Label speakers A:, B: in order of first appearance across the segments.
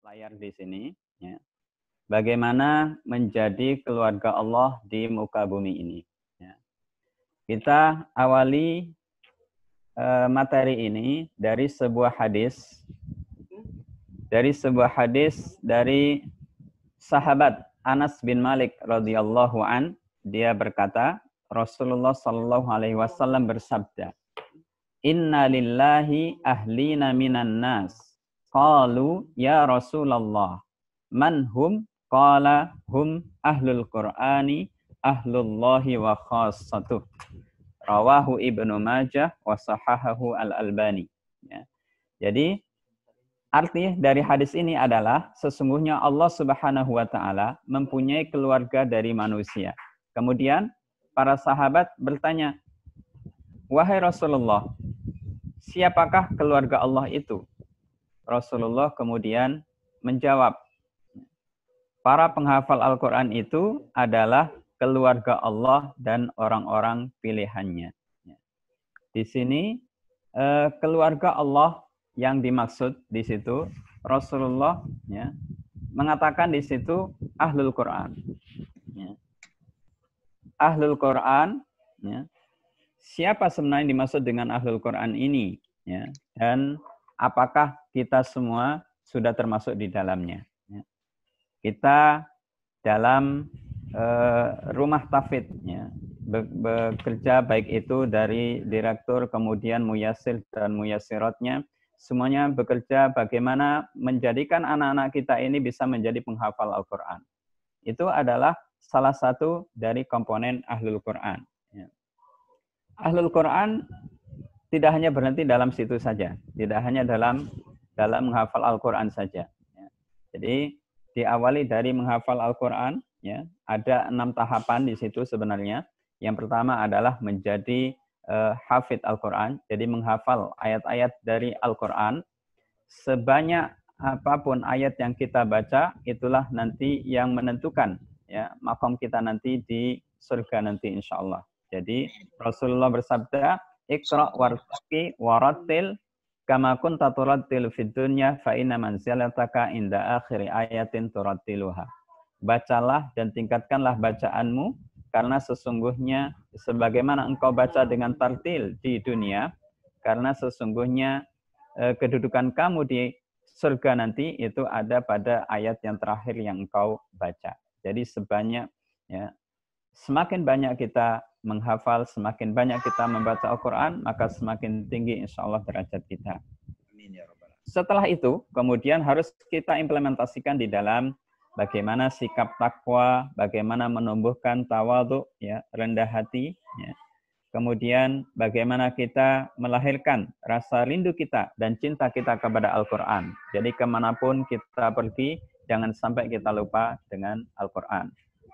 A: layar di sini, ya. Bagaimana menjadi keluarga Allah di muka bumi ini. Ya. Kita awali materi ini dari sebuah hadis, dari sahabat Anas bin Malik radhiyallahu an. Dia berkata, Rasulullah Shallallahu alaihi wasallam bersabda, Inna lillahi ahlina minan nas. Qalu ya Rasulullah, man hum? Qala hum ahlul Qur'ani ahlullahi wa khassatuh. Rawahu Ibnu Majah wa sahahahu Al-Albani. Ya. Jadi arti dari hadis ini adalah sesungguhnya Allah Subhanahu wa taala mempunyai keluarga dari manusia. Kemudian para sahabat bertanya, "Wahai Rasulullah, siapakah keluarga Allah itu?" Rasulullah kemudian menjawab, para penghafal Al-Quran itu adalah keluarga Allah dan orang-orang pilihannya. Di sini keluarga Allah yang dimaksud di situ Rasulullah ya, mengatakan di situ ahlul Quran. Ya. Ahlul Quran, ya. Siapa sebenarnya yang dimaksud dengan ahlul Quran ini? Ya. Dan apakah kita semua sudah termasuk di dalamnya? Ya. Kita dalam rumah tafid, ya, bekerja baik itu dari direktur, kemudian muyasir dan muyasiratnya, semuanya bekerja bagaimana menjadikan anak-anak kita ini bisa menjadi penghafal Al-Quran. Itu adalah salah satu dari komponen Ahlul Quran. Ya. Ahlul Quran tidak hanya berhenti dalam situ saja, tidak hanya dalam menghafal Al-Quran saja. Ya. Jadi diawali dari menghafal Al-Quran, ya, ada 6 tahapan di situ sebenarnya. Yang pertama adalah menjadi hafid Al-Quran, jadi menghafal ayat-ayat dari Al-Quran. Sebanyak apapun ayat yang kita baca, itulah nanti yang menentukan ya makom kita nanti di surga nanti insya Allah. Jadi Rasulullah bersabda, Iqra wartaqi warattil kama kunta turattil fid dunya fa inna manzilataka inda akhiri ayatin turattiluha. Bacalah dan tingkatkanlah bacaanmu, karena sesungguhnya sebagaimana engkau baca dengan tartil di dunia, karena sesungguhnya kedudukan kamu di surga nanti itu ada pada ayat yang terakhir yang engkau baca. Jadi semakin banyak kita menghafal, semakin banyak kita membaca Al-Quran, maka semakin tinggi insya Allah derajat kita. Setelah itu, kemudian harus kita implementasikan di dalam bagaimana sikap takwa, bagaimana menumbuhkan tawadhu, ya, rendah hati, ya. Kemudian bagaimana kita melahirkan rasa rindu kita dan cinta kita kepada Al-Quran. Jadi kemanapun kita pergi, jangan sampai kita lupa dengan Al-Quran.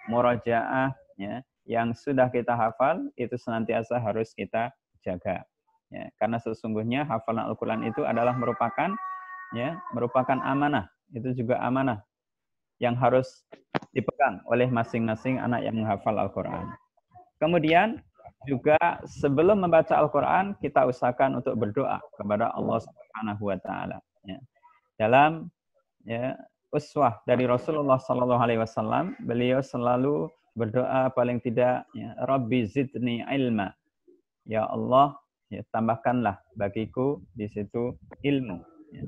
A: Murajaah, ya, yang sudah kita hafal, itu senantiasa harus kita jaga. Ya, karena sesungguhnya hafalan Al-Quran itu adalah merupakan amanah. Itu juga amanah yang harus dipegang oleh masing-masing anak yang menghafal Al-Quran. Kemudian juga sebelum membaca Al-Quran, kita usahakan untuk berdoa kepada Allah Subhanahu wa Ta'ala. Ya. Dalam uswah dari Rasulullah Sallallahu Alaihi Wasallam, beliau selalu berdoa paling tidak, ya, Rabbi zidni ilma. Ya Allah, ya, tambahkanlah bagiku di situ ilmu. Ya.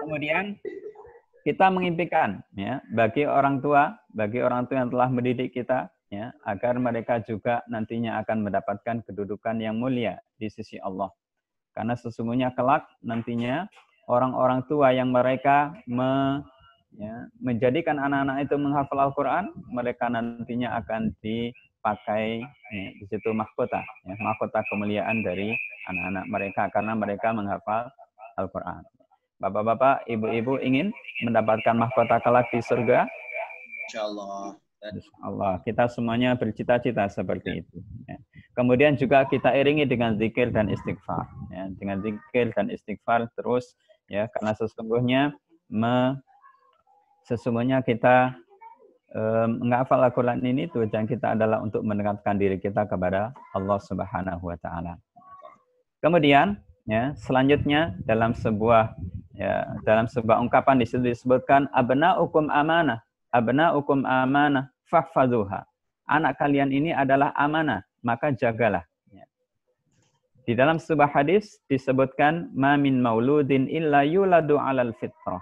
A: Kemudian kita mengimpikan, ya, bagi orang tua yang telah mendidik kita, ya, agar mereka juga nantinya akan mendapatkan kedudukan yang mulia di sisi Allah. Karena sesungguhnya kelak nantinya orang-orang tua yang mereka menjadikan anak-anak itu menghafal Al-Quran, mereka nantinya akan dipakai, ya, di situ mahkota, ya, mahkota kemuliaan dari anak-anak mereka karena mereka menghafal Al-Quran. Bapak-bapak, ibu-ibu ingin mendapatkan mahkota kelak di surga?
B: Insyaallah.
A: Insyaallah. Kita semuanya bercita-cita seperti itu. Ya. Kemudian juga kita iringi dengan zikir dan istighfar. Ya. Dengan zikir dan istighfar terus, ya, karena sesungguhnya kita menghafal Al-Quran ini tujuan kita adalah untuk mendekatkan diri kita kepada Allah Subhanahu wa Ta'ala. Kemudian, ya, selanjutnya dalam sebuah Ya, dalam sebuah ungkapan di situ disebutkan abna'ukum amanah, fahfadzuha. Anak kalian ini adalah amanah, maka jagalah. Ya. Di dalam sebuah hadis disebutkan ma min mauludin illa yuladu 'alal fitrah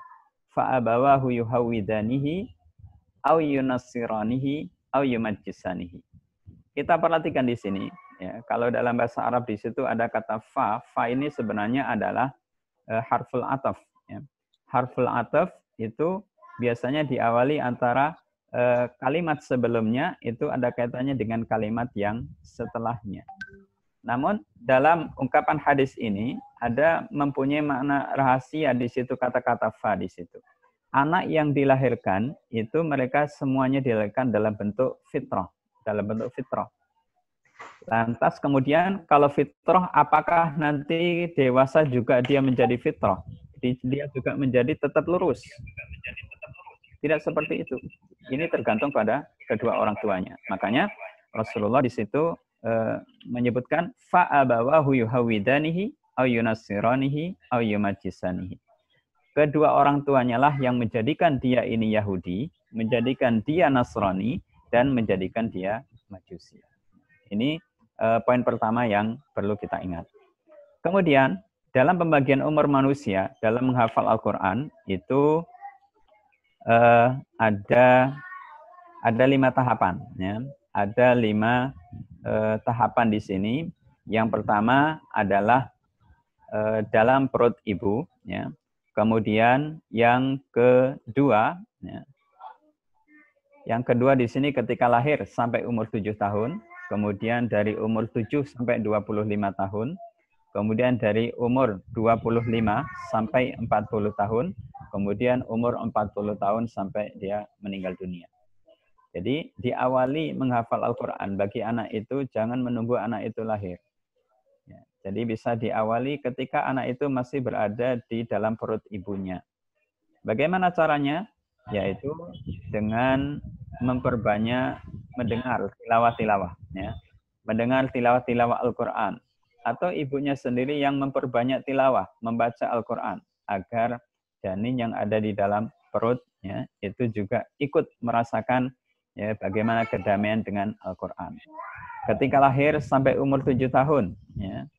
A: fa abawahu yuhawidanihi aw yunassiranihi aw yumajjisanihi. Kita perhatikan di sini ya, kalau dalam bahasa Arab di situ ada kata fa ini sebenarnya adalah harful ataf ya. Harful ataf itu biasanya diawali antara kalimat sebelumnya itu ada kaitannya dengan kalimat yang setelahnya. Namun dalam ungkapan hadis ini ada mempunyai makna rahasia di situ kata-kata fa di situ. Anak yang dilahirkan itu mereka semuanya dilahirkan dalam bentuk fitrah, Lantas kemudian kalau fitrah apakah nanti dewasa juga dia menjadi fitrah? Dia juga menjadi tetap lurus. Tidak seperti itu. Ini tergantung pada kedua orang tuanya. Makanya Rasulullah di situ menyebutkan fa'abawahu yuhawidanihi au yunassiranihi au yumajjisanihi. Kedua orang tuanya lah yang menjadikan dia ini Yahudi, menjadikan dia Nasrani, dan menjadikan dia Majusi. Ini poin pertama yang perlu kita ingat. Kemudian dalam pembagian umur manusia dalam menghafal Al-Quran itu ada 5 tahapan. Ya. Ada 5 tahapan di sini. Yang pertama adalah dalam perut ibu. Ya. Kemudian yang kedua, ya. Yang kedua di sini ketika lahir sampai umur 7 tahun. Kemudian dari umur 7 sampai 25 tahun. Kemudian dari umur 25 sampai 40 tahun. Kemudian umur 40 tahun sampai dia meninggal dunia. Jadi diawali menghafal Al-Quran bagi anak itu jangan menunggu anak itu lahir. Ya, jadi bisa diawali ketika anak itu masih berada di dalam perut ibunya. Bagaimana caranya? Yaitu dengan memperbanyak mendengar tilawah-tilawah. Ya. Mendengar tilawah-tilawah Al-Quran. Atau ibunya sendiri yang memperbanyak tilawah, membaca Al-Quran. Agar janin yang ada di dalam perut ya, itu juga ikut merasakan ya, bagaimana kedamaian dengan Al-Quran. Ketika lahir sampai umur 7 tahun. Ya.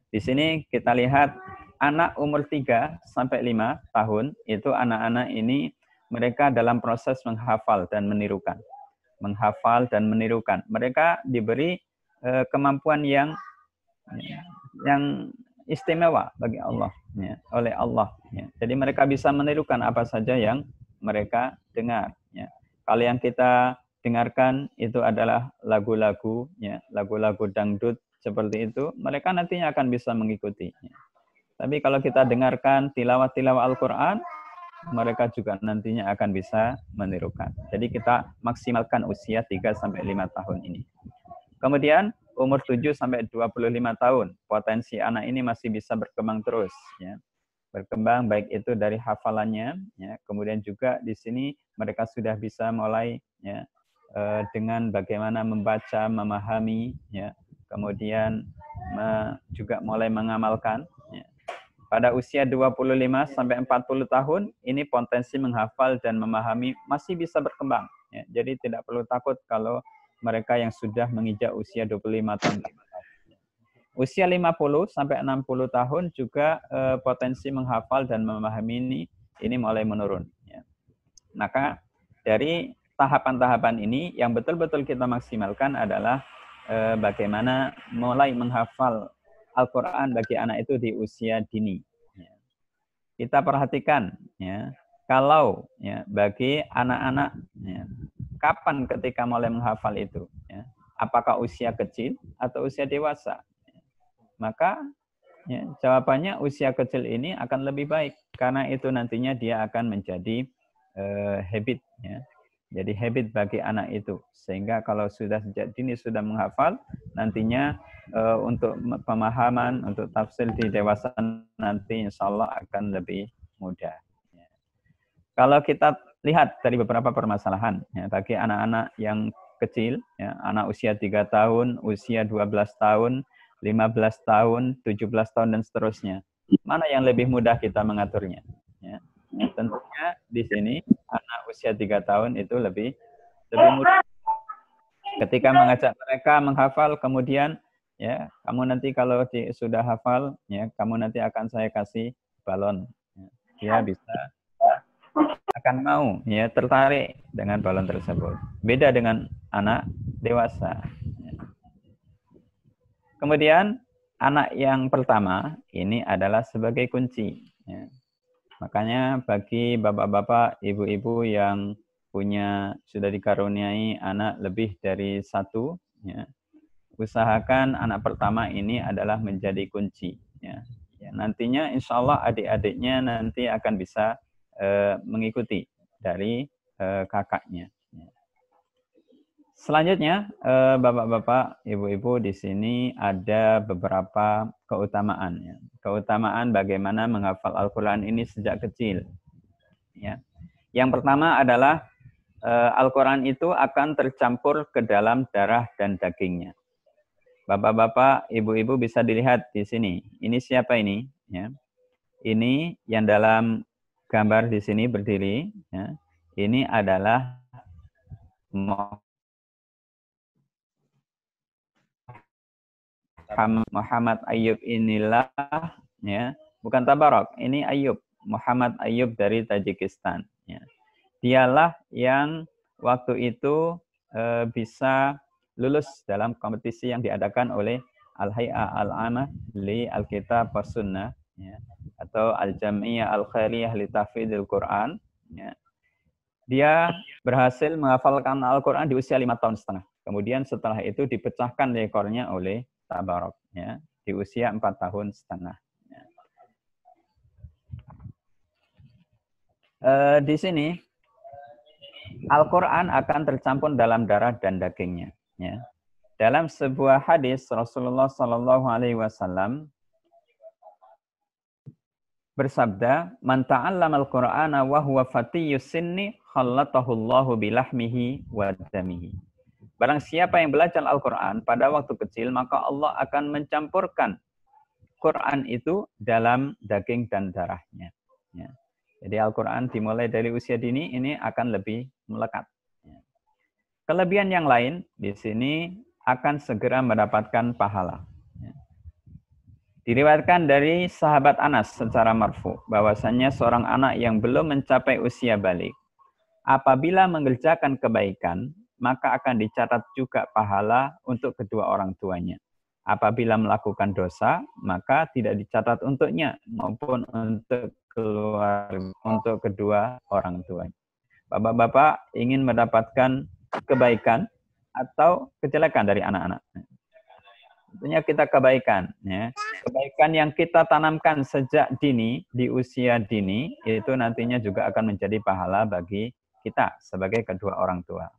A: Di sini kita lihat anak umur 3 sampai 5 tahun, itu anak-anak ini mereka dalam proses menghafal dan menirukan. Menghafal dan menirukan. Mereka diberi kemampuan yang istimewa bagi Allah, ya, oleh Allah. Ya. Jadi mereka bisa menirukan apa saja yang mereka dengar. Ya. Kalau yang kita dengarkan itu adalah lagu-lagu, ya, lagu-lagu dangdut seperti itu, mereka nantinya akan bisa mengikuti. Ya. Tapi kalau kita dengarkan tilawah-tilawah Al-Quran, mereka juga nantinya akan bisa menirukan. Jadi kita maksimalkan usia 3-5 tahun ini. Kemudian umur 7 sampai 25 tahun, potensi anak ini masih bisa berkembang terus, ya. Berkembang baik itu dari hafalannya, ya. Kemudian juga di sini mereka sudah bisa mulai, ya, dengan bagaimana membaca, memahami, ya. Kemudian juga mulai mengamalkan, ya. Pada usia 25 sampai 40 tahun, ini potensi menghafal dan memahami masih bisa berkembang, ya. Jadi tidak perlu takut kalau mereka yang sudah menginjak usia 25 tahun. Usia 50 sampai 60 tahun juga potensi menghafal dan memahami ini mulai menurun. Ya. Maka dari tahapan-tahapan ini yang betul-betul kita maksimalkan adalah bagaimana mulai menghafal Al-Quran bagi anak itu di usia dini. Ya. Kita perhatikan, ya, kalau ya, bagi anak-anak, ya, kapan ketika mulai menghafal itu? Ya? Apakah usia kecil atau usia dewasa? Maka ya, jawabannya usia kecil ini akan lebih baik. Karena itu nantinya dia akan menjadi habit. Ya. Jadi habit bagi anak itu. Sehingga kalau sudah sejak dini sudah menghafal, nantinya untuk pemahaman, untuk tafsir di dewasa nanti insya Allah akan lebih mudah. Ya. Kalau kita lihat dari beberapa permasalahan ya, bagi anak-anak yang kecil, ya, anak usia 3 tahun, usia 12 tahun, 15 tahun, 17 tahun, dan seterusnya. mana yang lebih mudah kita mengaturnya? Ya. Tentunya di sini anak usia 3 tahun itu lebih mudah. Ketika mengajak mereka menghafal, kemudian ya kamu nanti kalau sudah hafal, ya kamu nanti akan saya kasih balon. Dia bisa akan mau ya tertarik dengan balon tersebut. Beda dengan anak dewasa. Kemudian anak yang pertama ini adalah sebagai kunci. Ya. Makanya bagi bapak-bapak, ibu-ibu yang sudah dikaruniai anak lebih dari satu, ya, usahakan anak pertama ini adalah menjadi kunci. Ya. Ya, nantinya insya Allah adik-adiknya nanti akan bisa mengikuti dari kakaknya. Ya. Selanjutnya, bapak-bapak, ibu-ibu, di sini ada beberapa keutamaan. Ya. Keutamaan bagaimana menghafal Al-Quran ini sejak kecil. Ya. Yang pertama adalah Al-Quran itu akan tercampur ke dalam darah dan dagingnya. Bapak-bapak, ibu-ibu bisa dilihat di sini. Ini siapa ini? Ya. Ini yang dalam gambar di sini berdiri. Ya. Ini adalah Muhammad Ayyub inilah, ya, bukan Tabarok, ini Ayyub, Muhammad Ayyub dari Tajikistan. Ya. Dialah yang waktu itu bisa lulus dalam kompetisi yang diadakan oleh Al-Hay'ah Al-Amah li Al-Kitab was Sunnah, ya, atau Al-Jam'iyah Al-Khairiyah li Tahfidzil Quran. Ya. Dia berhasil menghafalkan Al-Quran di usia 5 tahun setengah. Kemudian setelah itu dipecahkan rekornya oleh Tabarok, ya, di usia 4 tahun setengah. Ya. Di sini Al-Quran akan tercampur dalam darah dan dagingnya. Ya. Dalam sebuah hadis Rasulullah Shallallahu Alaihi Wasallam bersabda, "Man ta'allama al-Qur'ana wa huwa fatiyus sinni, khallatahu Allahu bilahmihi wa damihi." Barang siapa yang belajar Al-Quran pada waktu kecil, maka Allah akan mencampurkan Quran itu dalam daging dan darahnya. Ya. Jadi Al-Quran dimulai dari usia dini ini akan lebih melekat. Ya. Kelebihan yang lain di sini akan segera mendapatkan pahala. Ya. Diriwayatkan dari sahabat Anas secara marfu bahwasannya seorang anak yang belum mencapai usia balik, apabila mengerjakan kebaikan, maka akan dicatat juga pahala untuk kedua orang tuanya. Apabila melakukan dosa, maka tidak dicatat untuknya maupun untuk kedua orang tuanya. Bapak-bapak ingin mendapatkan kebaikan atau kejelekan dari anak-anak? Tentunya kita kebaikan. Ya. Kebaikan yang kita tanamkan sejak dini, di usia dini, itu nantinya juga akan menjadi pahala bagi kita sebagai kedua orang tua.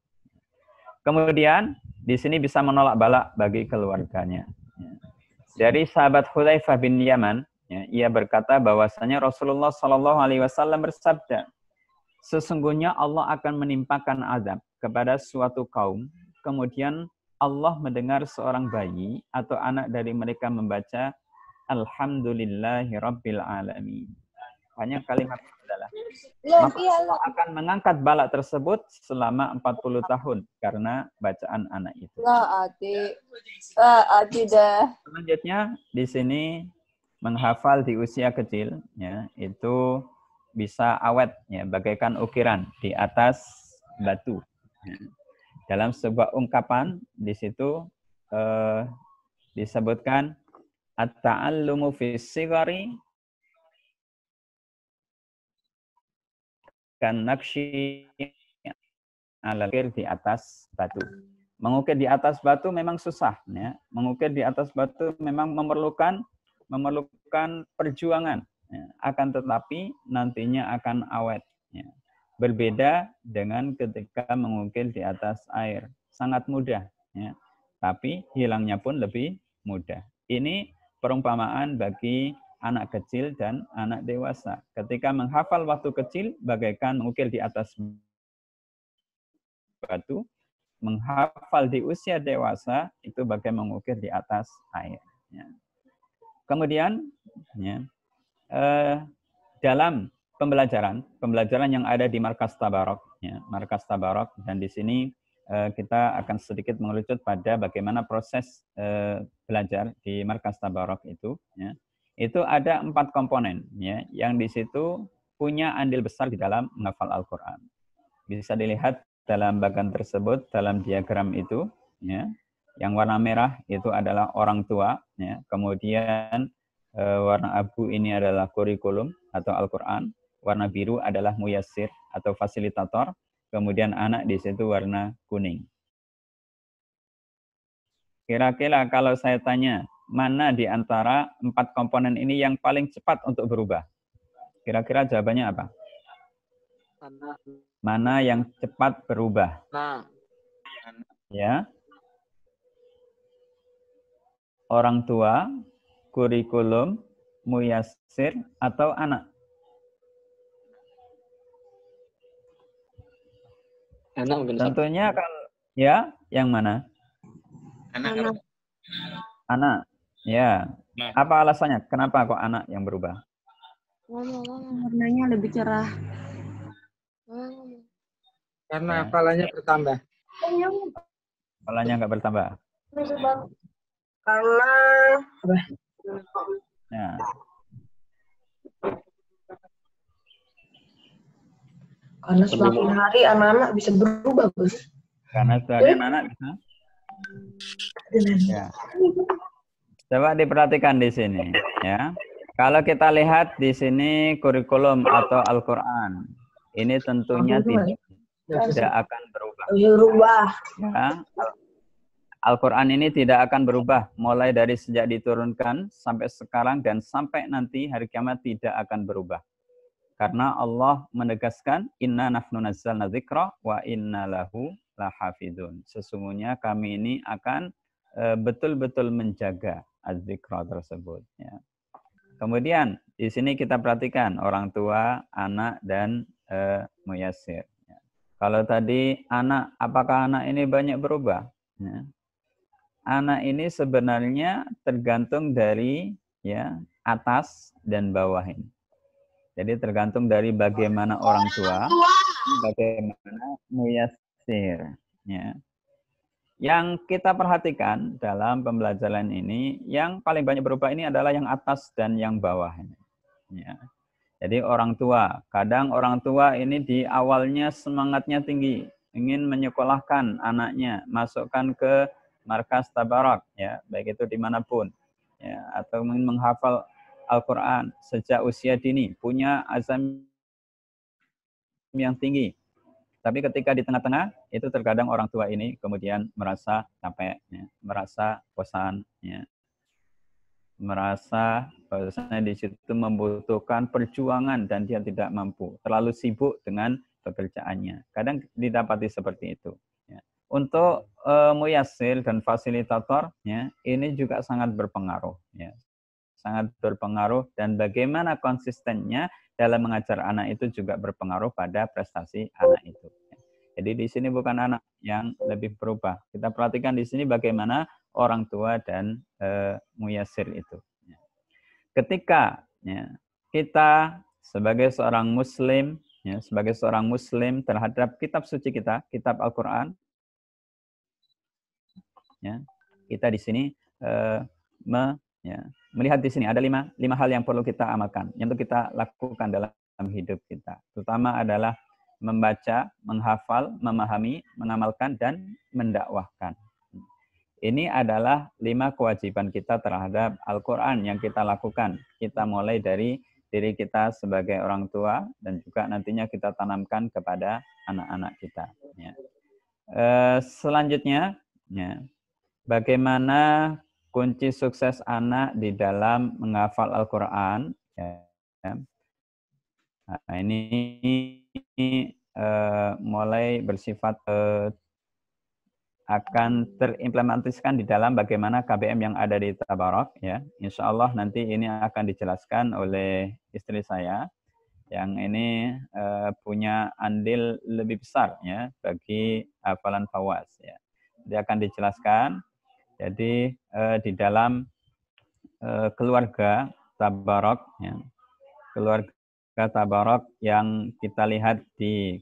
A: Kemudian di sini bisa menolak bala bagi keluarganya. Dari sahabat Hudzaifah bin Yaman, ya, ia berkata bahwasanya Rasulullah Shallallahu Alaihi Wasallam bersabda, sesungguhnya Allah akan menimpakan azab kepada suatu kaum, kemudian Allah mendengar seorang bayi atau anak dari mereka membaca Alhamdulillahi Rabbil Alamin. Hanya kalimat adalah maka Allah akan mengangkat bala tersebut selama 40 tahun karena bacaan anak itu. Selanjutnya di sini menghafal di usia kecil, ya, itu bisa awet, ya, bagaikan ukiran di atas batu. Ya. Dalam sebuah ungkapan di situ disebutkan at-ta'allumu fis sigari kan naqshi al-ukir di atas batu. Mengukir di atas batu memang susah, ya. Mengukir di atas batu memang memerlukan perjuangan, ya. Akan tetapi nantinya akan awet, ya. Berbeda dengan ketika mengukir di atas air, sangat mudah, ya. Tapi hilangnya pun lebih mudah. Ini perumpamaan bagi anak kecil dan anak dewasa. Ketika menghafal waktu kecil bagaikan mengukir di atas batu, menghafal di usia dewasa itu bagai mengukir di atas air. Ya. Kemudian, ya, dalam pembelajaran yang ada di Markas Tabarok, ya, Markas Tabarok, dan di sini kita akan sedikit mengerucut pada bagaimana proses belajar di Markas Tabarok itu. Ya. Itu ada 4 komponen, ya, yang di situ punya andil besar di dalam menghafal Al-Quran. Bisa dilihat dalam bagian tersebut dalam diagram itu, ya. Yang warna merah itu adalah orang tua, ya. Kemudian warna abu ini adalah kurikulum atau Al-Quran, warna biru adalah muyassir atau fasilitator, kemudian anak di situ warna kuning. Kira-kira kalau saya tanya, mana di antara 4 komponen ini yang paling cepat untuk berubah? Kira-kira jawabannya apa? Mana yang cepat berubah? Ya. Orang tua, kurikulum, muyassir, atau anak?
C: Anak mungkin.
A: Tentunya kalau ya, yang mana?
B: Anak.
A: Anak. Ya. Apa alasannya? Kenapa kok anak yang berubah?
D: Warnanya lebih cerah.
E: Karena
A: Ya.
E: hafalannya bertambah.
A: Hafalannya nggak bertambah. Ya.
F: Karena semakin hari anak-anak bisa berubah, Bos.
A: Karena sebagian anak bisa. Ya. Coba diperhatikan di sini, ya. Kalau kita lihat di sini kurikulum atau Al-Quran, ini tentunya tidak akan berubah. Ya. Al-Quran ini tidak akan berubah mulai dari sejak diturunkan sampai sekarang dan sampai nanti hari kiamat tidak akan berubah. Karena Allah menegaskan inna nahnu nazzalna dzikra wa inna lahu lahafidun. Sesungguhnya kami ini akan betul-betul menjaga az-dzikra tersebut, ya. Kemudian di sini kita perhatikan orang tua, anak, dan muyassir. Ya. Kalau tadi anak, apakah anak ini banyak berubah? Ya. Anak ini sebenarnya tergantung dari ya atas dan bawah ini. Jadi tergantung dari bagaimana orang tua, bagaimana muyassir. Ya. Yang kita perhatikan dalam pembelajaran ini, yang paling banyak berubah ini adalah yang atas dan yang bawah ini. Ya. Jadi orang tua, kadang orang tua ini di awalnya semangatnya tinggi, ingin menyekolahkan anaknya, masukkan ke Markas Tabarok, ya, baik itu dimanapun, ya, atau ingin menghafal Al-Quran sejak usia dini, punya azam yang tinggi. Tapi ketika di tengah-tengah, itu terkadang orang tua ini kemudian merasa capek, ya, merasa bosan, ya, merasa bahwasanya di situ membutuhkan perjuangan dan dia tidak mampu, terlalu sibuk dengan pekerjaannya. Kadang didapati seperti itu. Ya. Untuk muyassir dan fasilitator, ya, ini juga sangat berpengaruh, ya. Sangat berpengaruh, dan bagaimana konsistennya dalam mengajar anak itu juga berpengaruh pada prestasi anak itu. Jadi di sini bukan anak yang lebih berubah. Kita perhatikan di sini bagaimana orang tua dan muyassir itu. Ketika ya, kita sebagai seorang muslim, ya, sebagai seorang muslim terhadap kitab suci kita, kitab Al-Quran, ya, kita di sini melihat di sini ada lima hal yang perlu kita amalkan, yang perlu kita lakukan dalam hidup kita. Terutama adalah membaca, menghafal, memahami, mengamalkan, dan mendakwahkan. Ini adalah 5 kewajiban kita terhadap Al-Quran yang kita lakukan. Kita mulai dari diri kita sebagai orang tua dan juga nantinya kita tanamkan kepada anak-anak kita. Ya. Selanjutnya, ya, bagaimana kunci sukses anak di dalam menghafal Al-Quran? Ya. Nah, ini mulai bersifat akan terimplementasikan di dalam bagaimana KBM yang ada di Tabarok, ya. Insya Allah nanti ini akan dijelaskan oleh istri saya yang ini punya andil lebih besar, ya, bagi hafalan Fawaz, ya. Dia akan dijelaskan. Jadi di dalam keluarga Tabarok, ya, keluarga Tabarok yang kita lihat di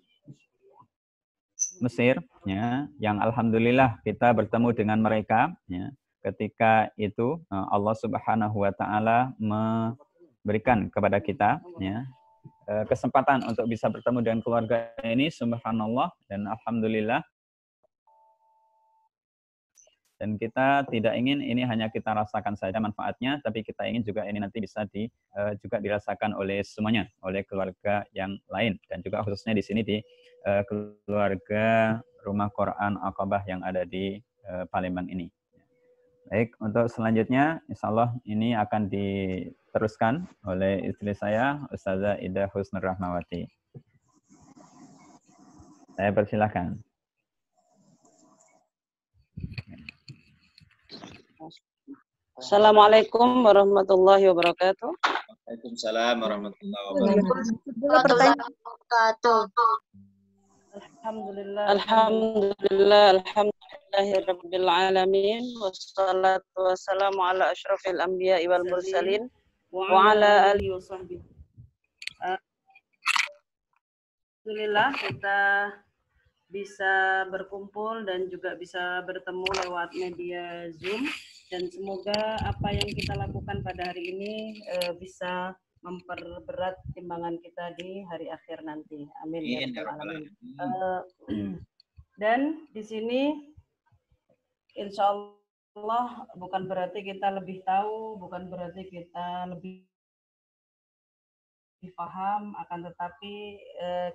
A: Mesir, ya, yang alhamdulillah kita bertemu dengan mereka, ya. Ketika itu Allah Subhanahu wa taala memberikan kepada kita, ya, kesempatan untuk bisa bertemu dengan keluarga ini, subhanallah, dan alhamdulillah. Dan kita tidak ingin ini hanya kita rasakan saja manfaatnya, tapi kita ingin juga ini nanti bisa juga dirasakan oleh semuanya, oleh keluarga yang lain, dan juga khususnya di sini di keluarga Rumah Quran Aqabah yang ada di Palembang ini. Baik, untuk selanjutnya, insya Allah ini akan diteruskan oleh istri saya, Ustazah Ida Husnur Rahmawati. Saya persilahkan.
C: Assalamualaikum warahmatullahi wabarakatuh.
B: Waalaikumsalam warahmatullahi wabarakatuh.
C: Alhamdulillahirabbil alamin wassalatu wassalamu ala asyrafil anbiya'i wal mursalin wa ala alihi washabbihi. Alhamdulillah kita bisa berkumpul dan juga bisa bertemu lewat media Zoom, dan semoga apa yang kita lakukan pada hari ini bisa memperberat timbangan kita di hari akhir nanti. Amin ya rabbal alamin. Dan di sini insya Allah bukan berarti kita lebih tahu, bukan berarti kita lebih paham, akan tetapi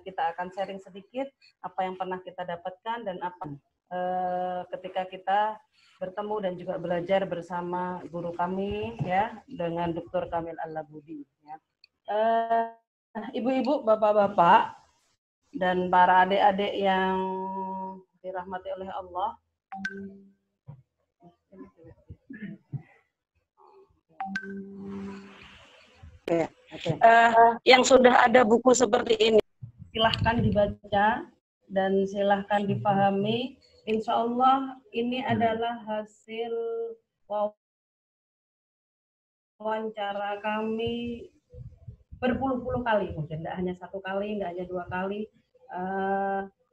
C: kita akan sharing sedikit apa yang pernah kita dapatkan dan apa ketika kita bertemu dan juga belajar bersama guru kami, ya, dengan Dr. Kamil Al-Labudi, ya. Ibu-ibu, bapak-bapak, dan para adik-adik yang dirahmati oleh Allah. Yang sudah ada buku seperti ini, silahkan dibaca dan silahkan dipahami. Insya Allah ini adalah hasil wawancara kami berpuluh-puluh kali, mungkin tidak hanya satu kali, tidak hanya dua kali,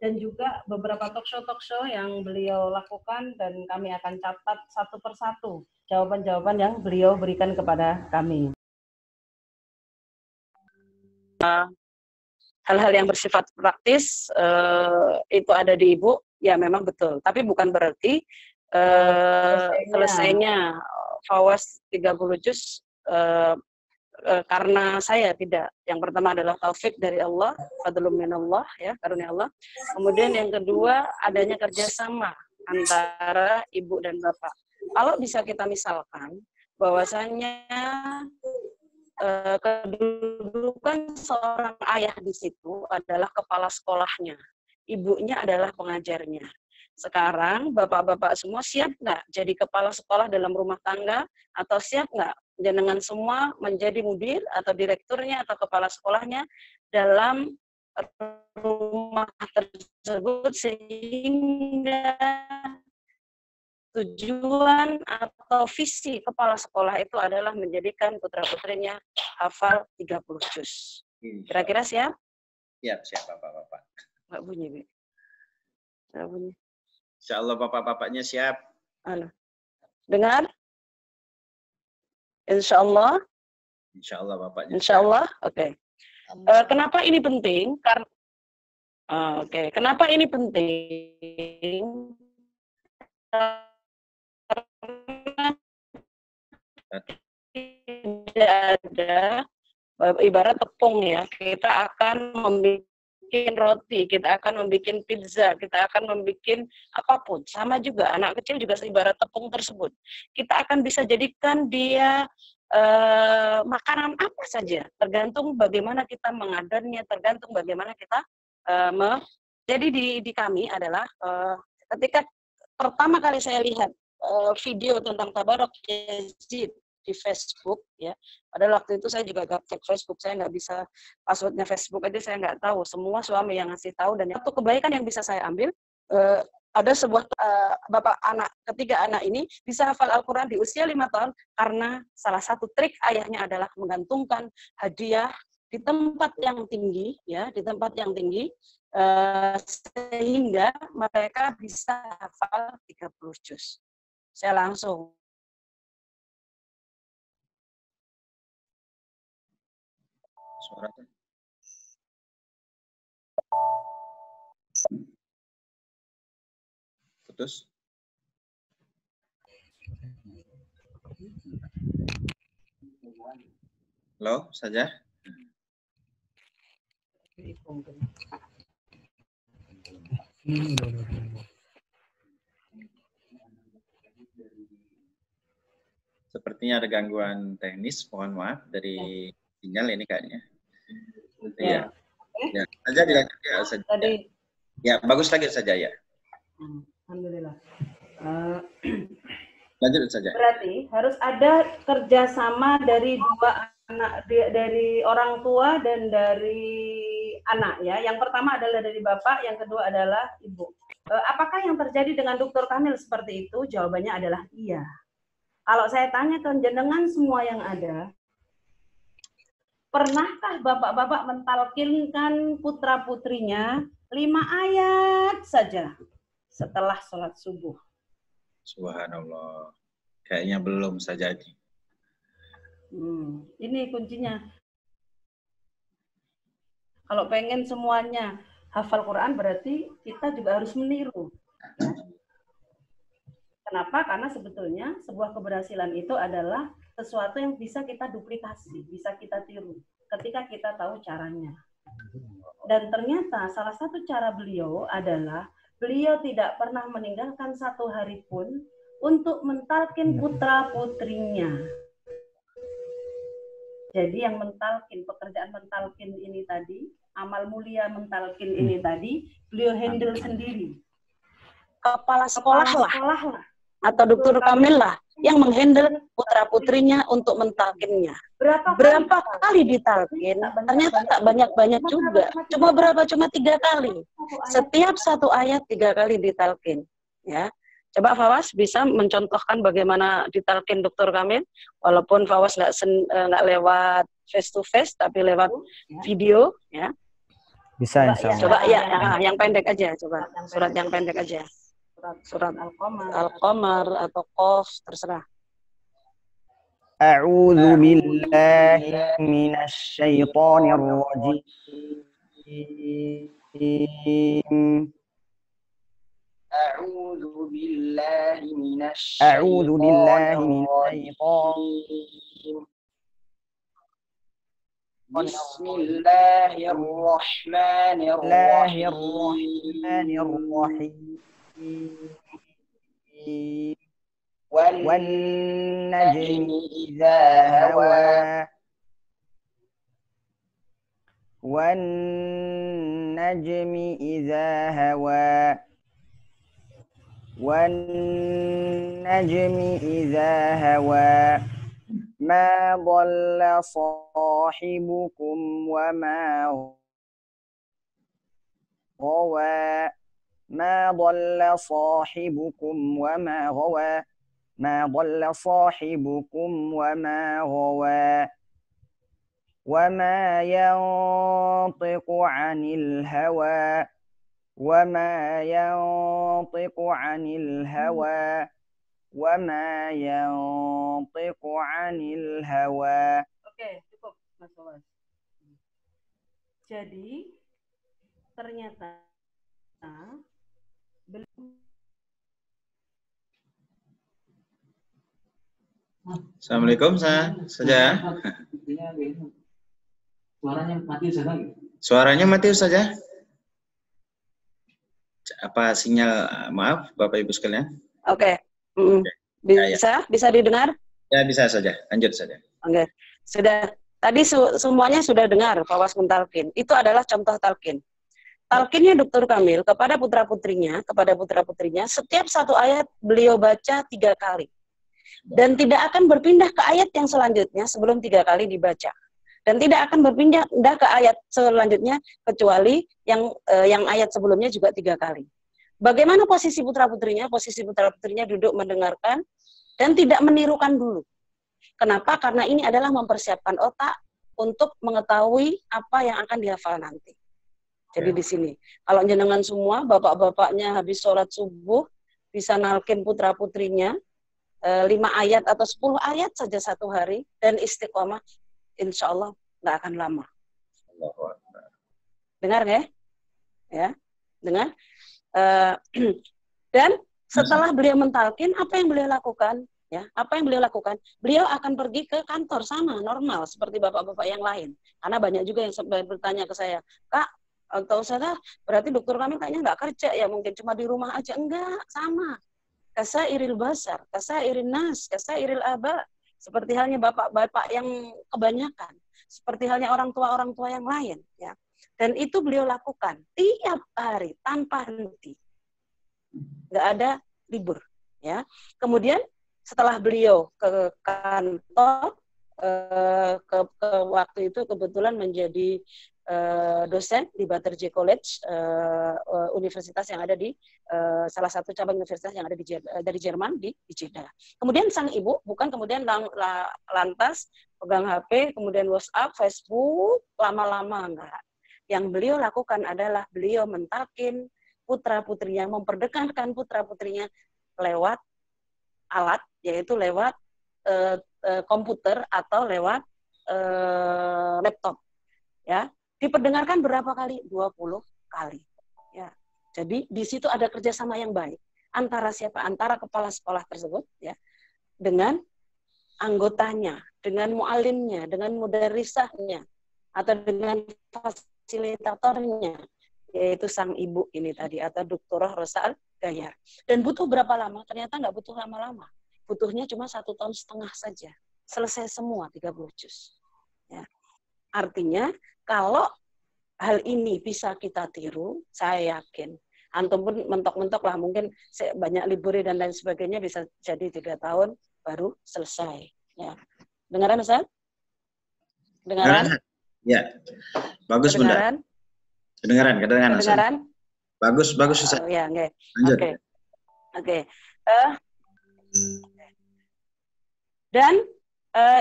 C: dan juga beberapa talk show yang beliau lakukan, dan kami akan catat satu persatu jawaban-jawaban yang beliau berikan kepada kami. Hal-hal yang bersifat praktis itu ada di Ibu, ya memang betul. Tapi bukan berarti selesainya fawas 30 juz karena saya tidak. Yang pertama adalah taufik dari Allah, fadlun minallah, ya, karunia Allah. Kemudian yang kedua adanya kerjasama antara ibu dan bapak. Kalau bisa kita misalkan bahwasanya kedudukan seorang ayah di situ adalah kepala sekolahnya, ibunya adalah pengajarnya. Sekarang bapak-bapak semua siap nggak jadi kepala sekolah dalam rumah tangga, atau siap nggak jenengan semua menjadi mudir atau direkturnya atau kepala sekolahnya dalam rumah tersebut, sehingga tujuan atau visi kepala sekolah itu adalah menjadikan putra-putrinya hafal 30 juz. Kira-kira siap?
B: Siap, Bapak-bapak.
C: Nggak bunyi, Bi. Nggak bunyi.
B: Insya Allah Bapak-bapaknya siap.
C: Halo. Dengar? Insya Allah?
B: Insya Allah Bapaknya
C: Insya Allah? Oke. Kenapa ini penting? Kenapa ini penting? Tidak ada ibarat tepung, ya, kita akan membuat roti, kita akan membuat pizza, kita akan membuat apapun. Sama juga anak kecil juga ibarat tepung tersebut. Kita akan bisa jadikan dia makanan apa saja, tergantung bagaimana kita mengadarnya, tergantung bagaimana kita jadi di kami adalah ketika pertama kali saya lihat video tentang Tabarok Yazid di Facebook, ya. Padahal waktu itu saya juga gak cek Facebook, saya nggak bisa passwordnya Facebook aja, saya nggak tahu. Semua suami yang ngasih tahu, dan satu kebaikan yang bisa saya ambil, ada sebuah bapak anak, ketiga anak ini bisa hafal Al-Quran di usia 5 tahun karena salah satu trik ayahnya adalah menggantungkan hadiah di tempat yang tinggi, ya, di tempat yang tinggi, sehingga mereka bisa hafal 30 juz. Saya langsung.
B: Suara. Putus. Halo, saja. Sepertinya ada gangguan teknis, mohon maaf dari sinyal ini kayaknya. Iya. Ya, saja dilanjut ya saja.
D: Tadi
B: Ya, bagus lagi saja ya.
D: alhamdulillah.
B: Lanjut saja.
D: Berarti harus ada kerjasama dari dua anak, dari orang tua dan dari anak ya. Yang pertama adalah dari bapak, yang kedua adalah ibu. Apakah yang terjadi dengan Dr. Kamil seperti itu? Jawabannya adalah iya. Kalau saya tanya ke jenengan semua yang ada, pernahkah bapak-bapak mentalkinkan putra-putrinya 5 ayat saja setelah sholat subuh?
B: Subhanallah. Kayaknya belum saja.
D: Ini kuncinya. Kalau pengen semuanya hafal Quran, berarti kita juga harus meniru. Kenapa? Karena sebetulnya sebuah keberhasilan itu adalah sesuatu yang bisa kita duplikasi, bisa kita tiru ketika kita tahu caranya. Dan ternyata salah satu cara beliau adalah beliau tidak pernah meninggalkan satu hari pun untuk mentalkin putra-putrinya. Jadi yang mentalkin, pekerjaan mentalkin ini tadi, amal mulia mentalkin ini tadi, beliau handle sendiri.
C: Kepala sekolah lah, atau Dr. Kamil lah yang menghandle putra-putrinya untuk mentalkinnya. Berapa kali ditalkin? Ternyata tak banyak-banyak juga. Cuma 3 kali. Setiap satu ayat 3 kali ditalkin. Ya. Coba Fawaz bisa mencontohkan bagaimana ditalkin Dr. Kamil, walaupun Fawaz nggak lewat face to face, tapi lewat video, ya.
A: Bisa insya Allah.
C: Coba ya, yang pendek aja, coba surat yang pendek aja. Surat Al-Qamar atau Qaf, terserah.
A: A'udzu billahi minasy syaithanir rajim. أعوذ بالله من الشيطان بسم الله الرحمن الرحيم والنجم إذا هوى والنجم إذا هوى والنجم إذا هوى ما ضل صاحبكم وما غوى ما ضل صاحبكم وما غوى ما ضل صاحبكم وما غوى وما ينطق عن الهوى وما ينطق عن الهوى وما ينطق عن الهوى.
D: Oke, cukup Mas Fawaz. Jadi ternyata belum.
B: Assalamualaikum saja. Suaranya mati saja. Apa sinyal, maaf Bapak Ibu sekalian?
C: Oke. Bisa didengar?
B: Ya, bisa saja. Lanjut saja.
C: Oke. Sudah. Tadi semuanya sudah dengar Fawaz mentalkin. Itu adalah contoh talkin. Talkinnya Dr. Kamil kepada putra-putrinya, setiap satu ayat beliau baca 3 kali. Dan tidak akan berpindah ke ayat yang selanjutnya sebelum 3 kali dibaca. Dan tidak akan berpindah ke ayat selanjutnya kecuali yang ayat sebelumnya juga 3 kali. Bagaimana posisi putra-putrinya? Posisi putra-putrinya duduk mendengarkan dan tidak menirukan dulu. Kenapa? Karena ini adalah mempersiapkan otak untuk mengetahui apa yang akan dihafal nanti. Jadi di sini, kalau jenengan semua, bapak-bapaknya habis sholat subuh, bisa nalkin putra-putrinya, 5 ayat atau 10 ayat saja satu hari, dan istiqomah, insya Allah nggak akan lama. Dengar nggak? Ya, dengar. Dan setelah beliau mentalkin, apa yang beliau lakukan? Ya, apa yang beliau lakukan? Beliau akan pergi ke kantor sama normal seperti bapak-bapak yang lain. Karena banyak juga yang bertanya ke saya, Kak, atau Ustazah, berarti dokter kami kayaknya nggak kerja ya, mungkin cuma di rumah aja. Enggak, sama. Kasairil basar, kasairil nas, kasairil aba. Seperti halnya bapak-bapak yang kebanyakan. Seperti halnya orang tua yang lain. Ya. Dan itu beliau lakukan tiap hari, tanpa henti. Nggak ada libur. Ya. Kemudian setelah beliau ke kantor, ke waktu itu kebetulan menjadi dosen di Butterjee College, universitas yang ada di salah satu cabang universitas yang ada dari Jerman di Jeddah. Kemudian sang ibu bukan kemudian lantas pegang HP, kemudian WhatsApp, Facebook, lama-lama enggak. Yang beliau lakukan adalah beliau mentalkin putra-putrinya, memperdengarkan putra-putrinya lewat alat, yaitu lewat komputer atau lewat laptop. Ya, diperdengarkan berapa kali? 20 kali. Ya. Jadi di situ ada kerjasama yang baik antara siapa? Antara kepala sekolah tersebut ya dengan anggotanya, dengan mualimnya, dengan mudarisahnya atau dengan fasilitatornya, yaitu sang ibu ini tadi atau Doktorah Rosa Al-Gayar. Dan butuh berapa lama? Ternyata nggak butuh lama-lama. Butuhnya cuma 1,5 tahun saja. Selesai semua 30 juz. Ya. Artinya, kalau hal ini bisa kita tiru, saya yakin. Antum pun mentok-mentok lah, mungkin banyak libur dan lain sebagainya, bisa jadi 3 tahun baru selesai. Ya. Dengaran, Ustaz? Dengaran?
B: Ya, bagus Bunda.
C: Kedengaran?
B: Bagus Ustaz.
C: Ya, oke. Oke. Dan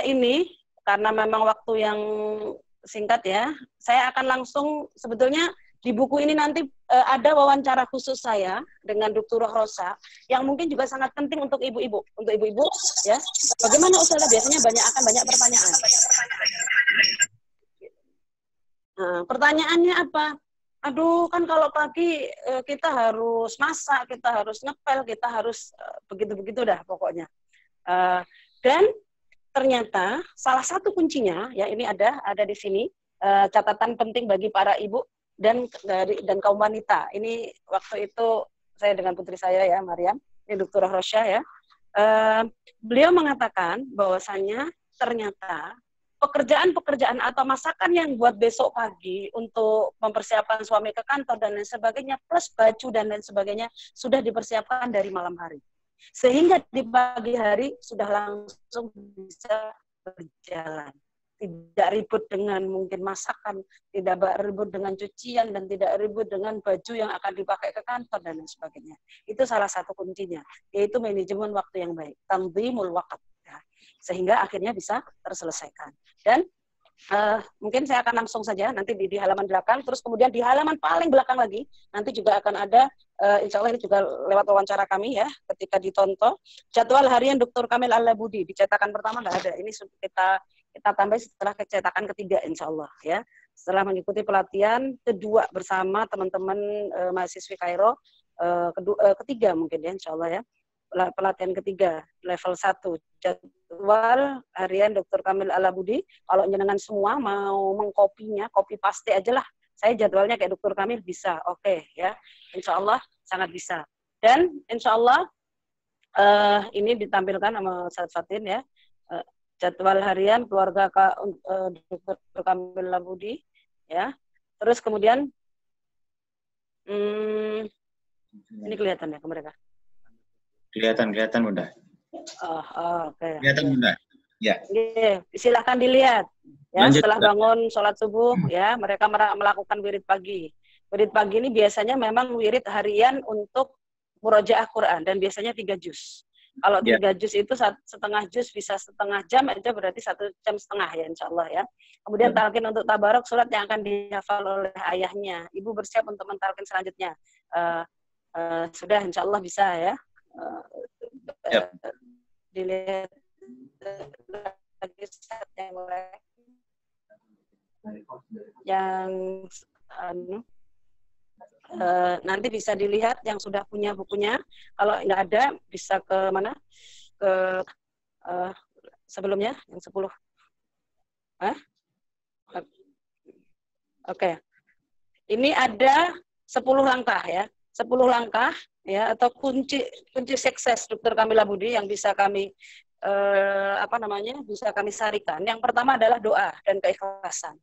C: ini karena memang waktu yang singkat ya, saya akan langsung, sebetulnya di buku ini nanti ada wawancara khusus saya dengan Dr. Rosa yang mungkin juga sangat penting untuk ibu-ibu. Untuk ibu-ibu ya, bagaimana Ustazah biasanya banyak pertanyaan. Nah, pertanyaannya apa? Aduh, kan kalau pagi kita harus masak, kita harus ngepel, kita harus begitu-begitu dah pokoknya. Dan ternyata salah satu kuncinya ya ini ada di sini catatan penting bagi para ibu dan kaum wanita. Ini waktu itu saya dengan putri saya ya Maryam, ini Dr. Rosya ya. Beliau mengatakan bahwasannya ternyata pekerjaan atau masakan yang buat besok pagi untuk mempersiapkan suami ke kantor dan lain sebagainya plus baju dan lain sebagainya sudah dipersiapkan dari malam hari. Sehingga di pagi hari sudah langsung bisa berjalan. Tidak ribut dengan mungkin masakan, tidak ribut dengan cucian, dan tidak ribut dengan baju yang akan dipakai ke kantor, dan lain sebagainya. Itu salah satu kuncinya, yaitu manajemen waktu yang baik. Tanzimul waqt. Ya. Sehingga akhirnya bisa terselesaikan. Dan mungkin saya akan langsung saja nanti di halaman belakang, terus kemudian di halaman paling belakang lagi nanti juga akan ada insya Allah ini juga lewat wawancara kami ya ketika ditonton jadwal harian Dr. Kamil Al-Labudi di cetakan pertama nggak ada, ini kita tambah setelah cetakan ketiga insya Allah ya, setelah mengikuti pelatihan kedua bersama teman-teman mahasiswi Kairo ketiga mungkin ya insya Allah ya, pelatihan ketiga level 1 jadwal harian Dr. Kamil Al-Labudi. Kalau jenengan semua mau mengkopinya, copy paste aja lah. Saya jadwalnya kayak Dr. Kamil bisa, oke ya. Insya Allah sangat bisa. Dan insya Allah ini ditampilkan sama Ustaz Fatin ya. Jadwal harian keluarga Dr. Kamil Al-Labudi ya. Terus kemudian ini kelihatan ya ke mereka.
B: Kelihatan Bunda.
C: Oke.
B: Kelihatan Bunda. Ya.
C: Silahkan dilihat. Ya,
B: lanjut,
C: setelah bangun sholat subuh, ya mereka melakukan wirid pagi. Wirid pagi ini biasanya memang wirid harian untuk murojaah Quran dan biasanya 3 juz. Kalau 3 juz itu setengah juz bisa setengah jam aja, berarti 1,5 jam ya insya Allah ya. Kemudian talqin untuk tabarok, surat yang akan dihafal oleh ayahnya. Ibu bersiap untuk mentalqin selanjutnya. Sudah insya Allah bisa ya. Dilihat lagi yang nanti bisa dilihat yang sudah punya bukunya. Kalau nggak ada bisa ke mana? Ke sebelumnya yang 10. Oke. Ini ada 10 langkah ya. 10 langkah ya atau kunci sukses Dr. Kamila Budi yang bisa kami bisa kami sarikan. Yang pertama adalah doa dan keikhlasan.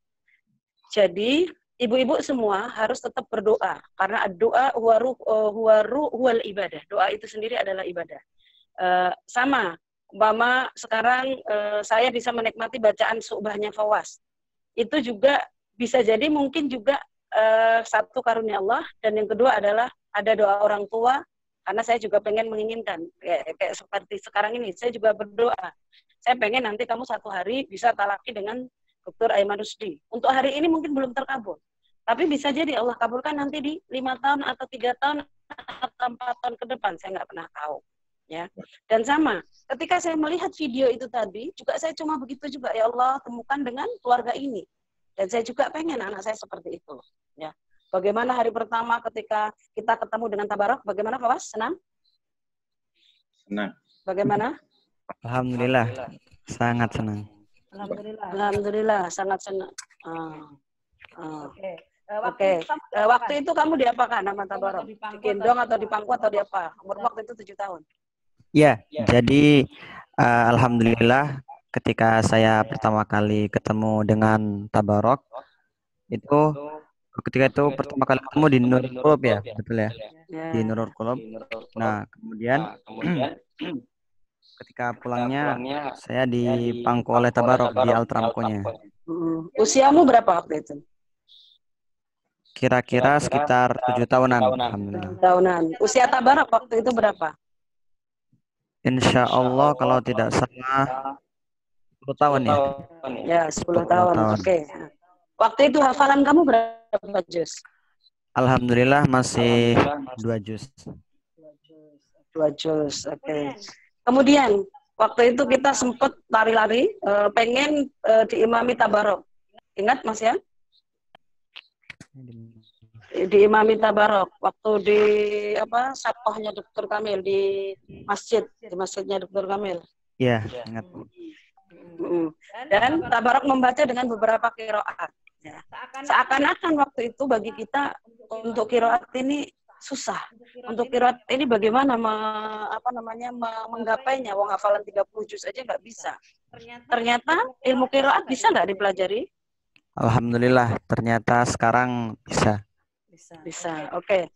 C: Jadi ibu-ibu semua harus tetap berdoa karena doa huwal ibadah. Doa itu sendiri adalah ibadah. Sama, umpama sekarang saya bisa menikmati bacaan su'bahnya Fawaz. Itu juga bisa jadi mungkin juga satu karunia Allah, dan yang kedua adalah ada doa orang tua, karena saya juga pengen menginginkan kayak seperti sekarang ini, saya juga berdoa. Saya pengen nanti kamu satu hari bisa talaki dengan Dr. Aiman Rusdi. Untuk hari ini mungkin belum terkabul. Tapi bisa jadi Allah kabulkan nanti di 5 tahun atau 3 tahun atau 4 tahun ke depan. Saya nggak pernah tahu. Ya. Dan sama, ketika saya melihat video itu tadi, juga saya cuma begitu juga. Ya Allah, temukan dengan keluarga ini. Dan saya juga pengen anak saya seperti itu. Ya. Bagaimana hari pertama ketika kita ketemu dengan tabarok? Bagaimana Pak Was? Senang?
B: Senang.
C: Bagaimana?
A: Alhamdulillah, sangat senang.
C: Alhamdulillah, sangat senang.
D: Oke.
C: Waktu itu kamu diapakan nama tabarok? Di gendong atau di pangku atau di apa? Umur waktu itu 7 tahun.
A: Ya, jadi alhamdulillah ketika saya pertama kali ketemu dengan tabarok itu ketika itu pertama kali ketemu di Nurul Qulub ya, betul ya? Di Nurul Qulub. Nah, kemudian ketika pulangnya saya dipangku oleh tabarok di Altramkonya.
C: Usiamu berapa waktu itu?
A: Kira-kira sekitar 7 tahunan, alhamdulillah.
C: Tahunan. Usia tabarok waktu itu berapa?
A: Insya Allah kalau tidak salah 10 tahun ya.
C: Ya, 10 tahun. Oke. Waktu itu hafalan kamu berapa juz?
A: Alhamdulillah masih 2 juz.
C: 2 juz. Oke. Kemudian waktu itu kita sempat lari-lari pengen diimami tabarok. Ingat Mas ya? Diimami tabarok waktu di sakohnya Dr. Kamil di masjidnya Dr. Kamil.
A: Iya, ingat.
C: Dan tabarok membaca dengan beberapa qiraat. Ya. Seakan-akan waktu itu bagi kita untuk qiraat ini susah. Untuk qiraat ini bagaimana menggapainya? Wong hafalan 30 juz aja nggak bisa. Ternyata ilmu qiraat bisa nggak dipelajari?
A: Alhamdulillah, ternyata sekarang bisa.
C: Bisa. Oke.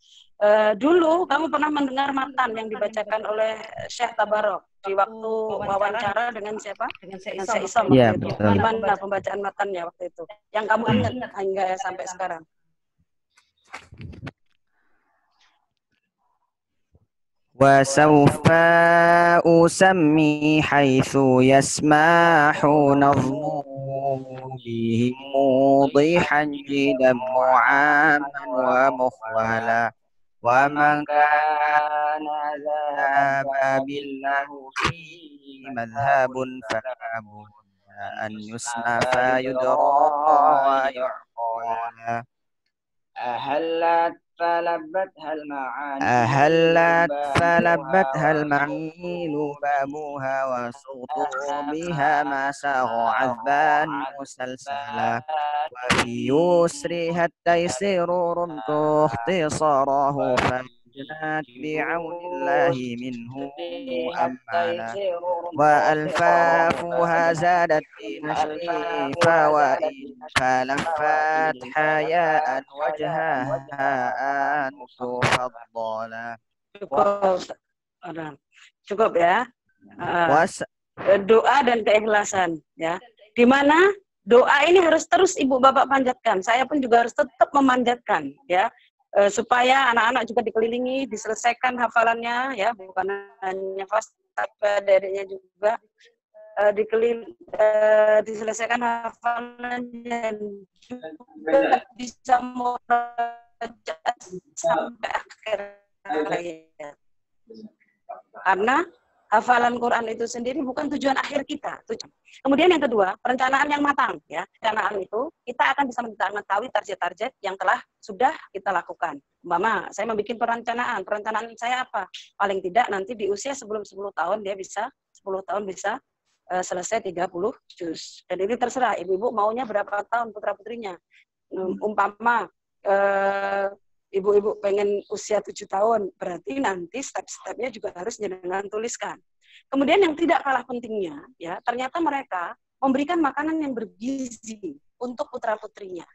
C: Dulu kamu pernah mendengar matan yang dibacakan oleh Syekh Tabarok di waktu wawancara dengan siapa? Dengan Syekh Isom.
A: Iya, betul.
C: Gimana pembacaan matannya waktu itu? Yang kamu ingat hingga sampai sekarang?
A: وسوف أسمي حيث يسمح نظمه به موضحا جدا معاما ومخولا ومن كان ذهب بالله فيه مذهب فأب أن يسمى فيدرى ويعقل أهلت فلبتها المعيل بابها وصوت بها ما ساغ عذبا مسلسلا وفي يسرها التيسير رمت اختصاره فجنات بعون الله منه مؤملا وألفافها زادت بنشر فوائد فلفت حياء وجهها أن تفضلا.
C: Cukup ya. Doa dan keikhlasan ya. Di mana doa ini harus terus ibu bapak panjatkan. Saya pun juga harus tetap memanjatkan ya. Supaya anak-anak juga dikelilingi, diselesaikan hafalannya ya, bukan hanya adiknya juga diselesaikan hafalannya, juga bisa murajaah sampai akhir hayat. Karena hafalan Quran itu sendiri bukan tujuan akhir kita. Kemudian yang kedua, perencanaan yang matang. Ya, perencanaan itu kita akan bisa mengetahui target-target yang sudah kita lakukan. Umpama, saya membuat perencanaan saya apa? Paling tidak nanti di usia sebelum 10 tahun dia bisa 10 tahun bisa selesai 30 juz. Dan ini terserah ibu-ibu maunya berapa tahun putra-putrinya. Umpama ibu-ibu pengen usia 7 tahun, berarti nanti step-stepnya juga harus jenengan tuliskan. Kemudian yang tidak kalah pentingnya, ya ternyata mereka memberikan makanan yang bergizi untuk putra-putrinya.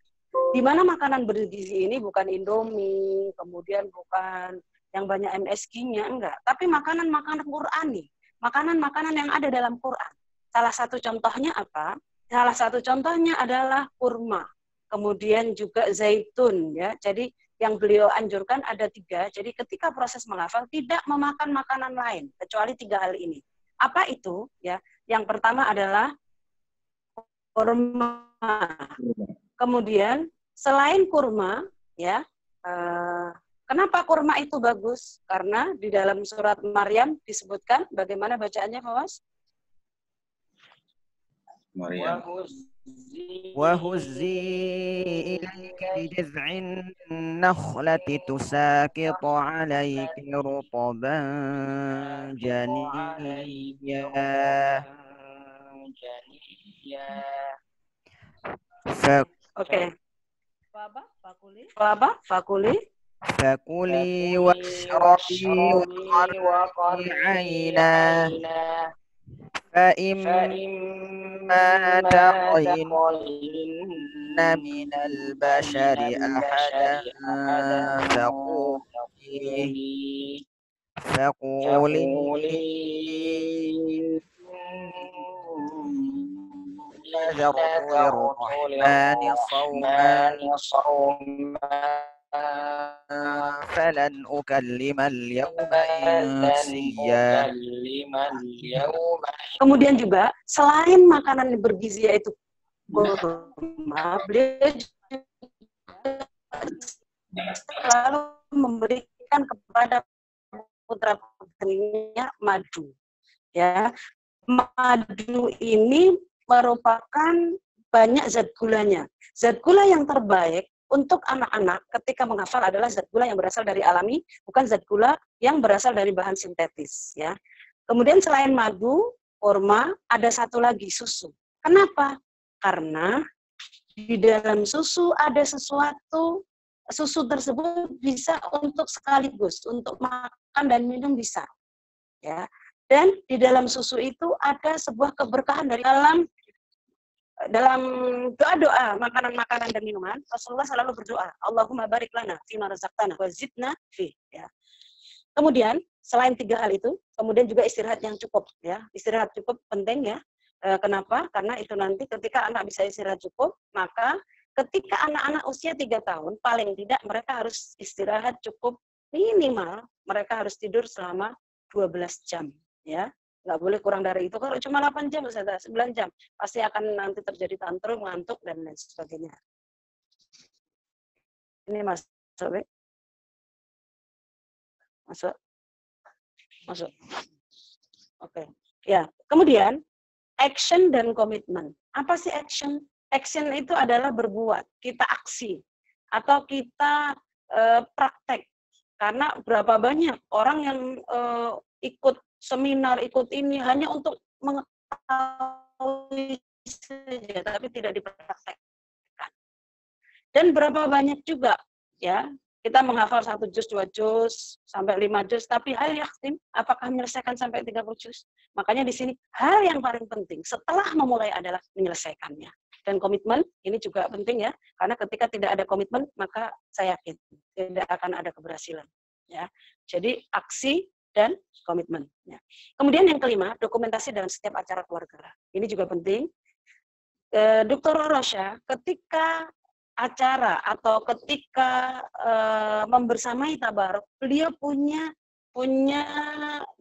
C: Di mana makanan bergizi ini bukan Indomie, kemudian bukan yang banyak MSG-nya, enggak. Tapi makanan-makanan Qur'ani, makanan-makanan yang ada dalam Quran. Salah satu contohnya apa? Salah satu contohnya adalah kurma. Kemudian juga zaitun, ya. Jadi yang beliau anjurkan ada 3. Jadi ketika proses menghafal tidak memakan makanan lain kecuali 3 hal ini. Apa itu? Ya, yang pertama adalah kurma. Kemudian selain kurma, ya, kenapa kurma itu bagus? Karena di dalam surat Maryam disebutkan bagaimana bacaannya, Fawas?
B: Maryam.
E: وهزي إليك بجذع النخلة تساقط عليك رطبا جنيا
C: Oke. Fakuli.
E: فكلي واشربي وقري عينا فإما ترين من البشر أحدا فقولي نذرت للرحمن صوما فلن أكلم اليوم إنسيا.
C: Kemudian juga selain makanan yang bergizi yaitu kurma, beliau selalu memberikan kepada putra-putrinya madu. Ya, madu ini merupakan banyak zat gulanya. Zat gula yang terbaik untuk anak-anak ketika menghafal adalah zat gula yang berasal dari alami, bukan zat gula yang berasal dari bahan sintetis. Ya. Kemudian selain madu, kurma, ada satu lagi, susu. Kenapa? Karena di dalam susu ada sesuatu, susu tersebut bisa untuk sekaligus, untuk makan dan minum bisa. Ya. Dan di dalam susu itu ada sebuah keberkahan dari dalam doa-doa, makanan-makanan dan minuman, Rasulullah selalu berdoa, Allahumma barik lana fima razaqtana wa zidna fi. Ya. Kemudian selain 3 hal itu, kemudian juga istirahat yang cukup. Ya, istirahat cukup penting ya. Kenapa? Karena itu nanti ketika anak bisa istirahat cukup, maka ketika anak-anak usia 3 tahun, paling tidak mereka harus istirahat cukup minimal, mereka harus tidur selama 12 jam. Ya. Nggak boleh kurang dari itu. Kalau cuma 8 jam, 9 jam, pasti akan nanti terjadi tantrum, ngantuk, dan lain sebagainya. Ini masuk. Masuk. Oke. Ya. Kemudian, action dan komitmen. Apa sih action? Action itu adalah berbuat. Kita aksi. Atau kita praktek. Karena berapa banyak orang yang ikut seminar, ikut ini hanya untuk mengetahui saja, tapi tidak dipraktekkan. Dan berapa banyak juga, ya, kita menghafal 1 juz, 2 juz, sampai 5 juz, tapi hal yakin, apakah menyelesaikan sampai 30 juz? Makanya di sini, hal yang paling penting setelah memulai adalah menyelesaikannya. Dan komitmen, ini juga penting ya, karena ketika tidak ada komitmen, maka saya yakin tidak akan ada keberhasilan. Ya. Jadi, aksi dan komitmen. Ya. Kemudian yang kelima, dokumentasi dalam setiap acara keluarga. Ini juga penting. Dr. Rosha, ketika acara atau ketika membersamai tabaruk, beliau punya punya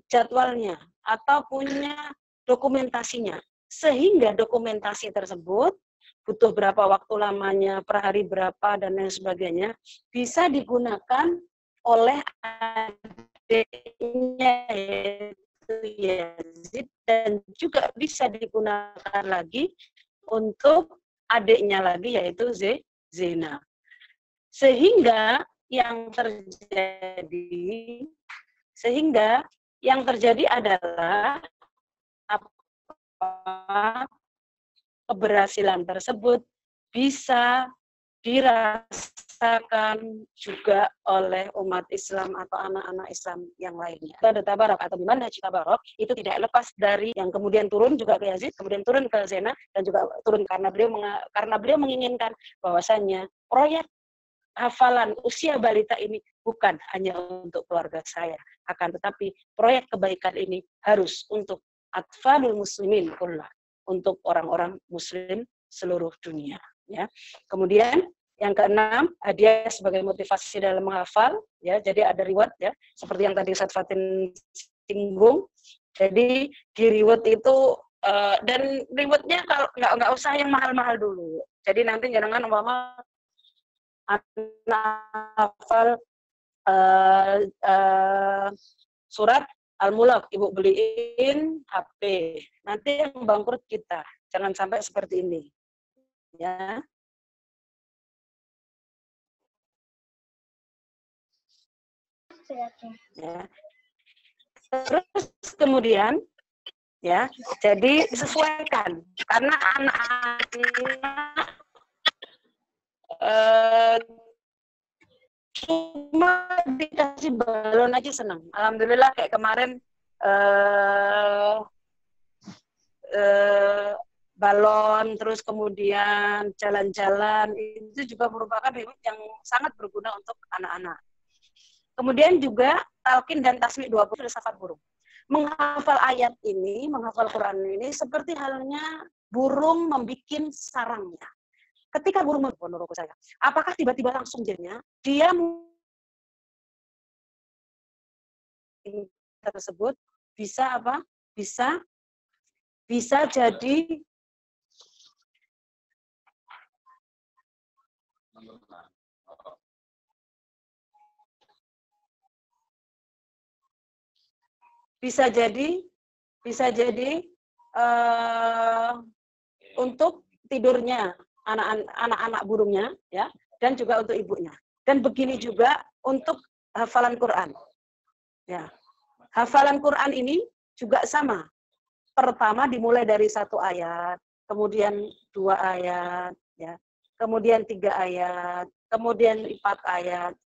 C: jadwalnya atau punya dokumentasinya, sehingga dokumentasi tersebut butuh berapa waktu lamanya, per hari berapa, dan lain sebagainya, bisa digunakan oleh adiknya yaitu Yazid, dan juga bisa digunakan lagi untuk adiknya lagi yaitu Zainab. Sehingga yang terjadi adalah keberhasilan tersebut bisa dirasakan juga oleh umat Islam atau anak-anak Islam yang lainnya. Ada tabarak atau dimana tabarak itu tidak lepas dari yang kemudian turun juga ke Yazid, kemudian turun ke Zainab, dan juga turun karena beliau menginginkan bahwasannya proyek hafalan usia balita ini bukan hanya untuk keluarga saya, akan tetapi proyek kebaikan ini harus untuk atfalul muslimin kullah, untuk orang-orang muslim seluruh dunia, ya. Kemudian yang keenam, hadiah sebagai motivasi dalam menghafal, ya. Jadi ada reward, ya, seperti yang tadi Ustaz Fatin singgung. Jadi di reward itu dan rewardnya kalau nggak usah yang mahal-mahal dulu. Jadi nanti jangan umpama anak hafal surat Al-Mulk, ibu beliin HP. Nanti yang bangkrut kita. Jangan sampai seperti ini. Ya. Ya. Terus kemudian, ya, jadi disesuaikan. Karena anak-anak cuma dikasih balon aja senang. Alhamdulillah kayak kemarin balon, terus kemudian jalan-jalan, itu juga merupakan reward yang sangat berguna untuk anak-anak. Kemudian juga talqin dan tasmi' 20 filsafat burung. Menghafal ayat ini, menghafal Quran ini seperti halnya burung membikin sarangnya. Ketika burung menurut saya, apakah tiba-tiba langsung jadinya dia tersebut bisa apa? Bisa jadi untuk tidurnya anak-anak burungnya, ya, dan juga untuk ibunya. Dan begini juga untuk hafalan Quran. Ya. Hafalan Quran ini juga sama. Pertama dimulai dari 1 ayat, kemudian 2 ayat, ya. Kemudian 3 ayat, kemudian 4 ayat.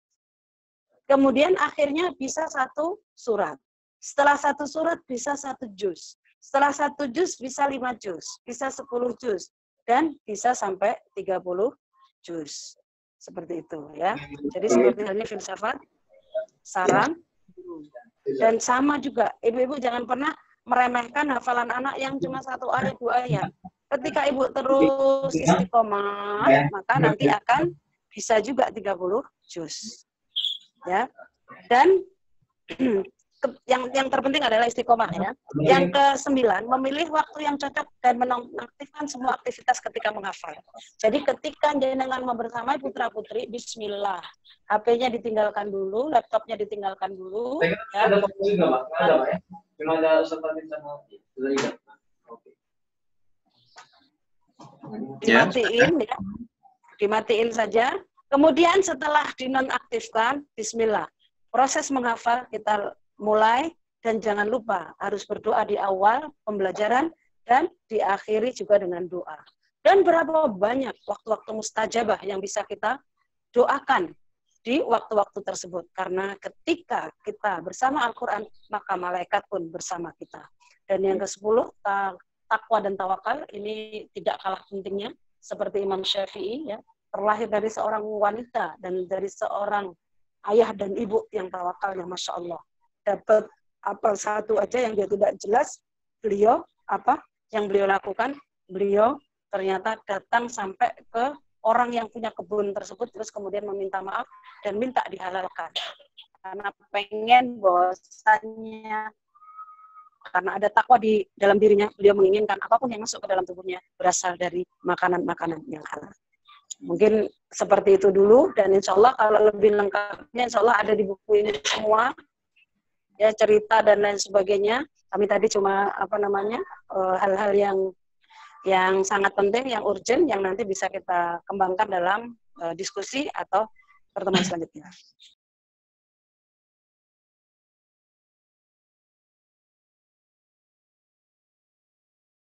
C: Kemudian akhirnya bisa 1 surat. Setelah 1 surat bisa 1 juz. Setelah 1 juz bisa 5 juz, bisa 10 juz, dan bisa sampai 30 juz. Seperti itu, ya. Jadi seperti halnya filsafat, sarang, dan sama juga, ibu-ibu jangan pernah meremehkan hafalan anak yang cuma 1 ayat, 2 ayat. Ketika ibu terus istiqomah, maka nanti akan bisa juga 30 juz. Ya. Dan yang terpenting adalah istiqomah, ya. Yang ke-9, memilih waktu yang cocok dan menonaktifkan semua aktivitas ketika menghafal. Jadi ketika jenengan membersamai putra-putri, bismillah. HP-nya ditinggalkan dulu, laptopnya ditinggalkan dulu. Ya. Dimatiin, ya. Dimatiin saja. Kemudian setelah dinonaktifkan, bismillah. Proses menghafal kita mulai, dan jangan lupa harus berdoa di awal pembelajaran dan diakhiri juga dengan doa. Dan berapa banyak waktu-waktu mustajabah yang bisa kita doakan di waktu-waktu tersebut. Karena ketika kita bersama Al-Quran, maka malaikat pun bersama kita. Dan yang ke-10, takwa dan tawakal, ini tidak kalah pentingnya. Seperti Imam Syafi'i, ya, terlahir dari seorang wanita dan dari seorang ayah dan ibu yang tawakal, yang Masya Allah. Dapat apel 1 aja yang dia tidak jelas, beliau apa yang beliau lakukan, beliau ternyata datang sampai ke orang yang punya kebun tersebut, terus kemudian meminta maaf dan minta dihalalkan. karena pengen bahwasannya karena ada takwa di dalam dirinya, beliau menginginkan apapun yang masuk ke dalam tubuhnya berasal dari makanan-makanan yang halal. Mungkin seperti itu dulu, dan insya Allah kalau lebih lengkapnya insya Allah ada di buku ini semua, ya cerita dan lain sebagainya. Kami tadi cuma hal-hal yang sangat penting, yang urgent, yang nanti bisa kita kembangkan dalam diskusi atau pertemuan selanjutnya.